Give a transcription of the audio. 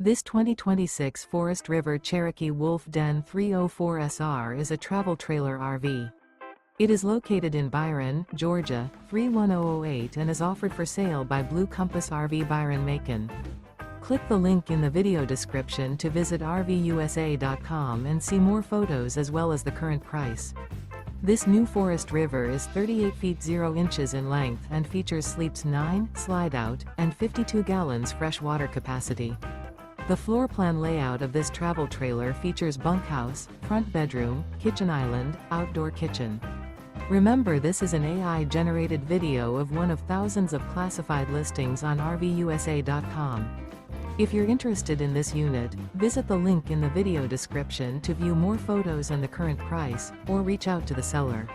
This 2026 Forest River Cherokee Wolf Den 304 SR is a travel trailer RV. It is located in Byron, Georgia, 31008 and is offered for sale by Blue Compass RV Byron-Macon. Click the link in the video description to visit RVUSA.com and see more photos as well as the current price. This new Forest River is 38 feet 0 inches in length and features sleeps 9, slide-out, and 52 gallons fresh water capacity. The floor plan layout of this travel trailer features bunkhouse, front bedroom, kitchen island, outdoor kitchen. Remember, this is an AI-generated video of one of thousands of classified listings on RVUSA.com. If you're interested in this unit, visit the link in the video description to view more photos and the current price, or reach out to the seller.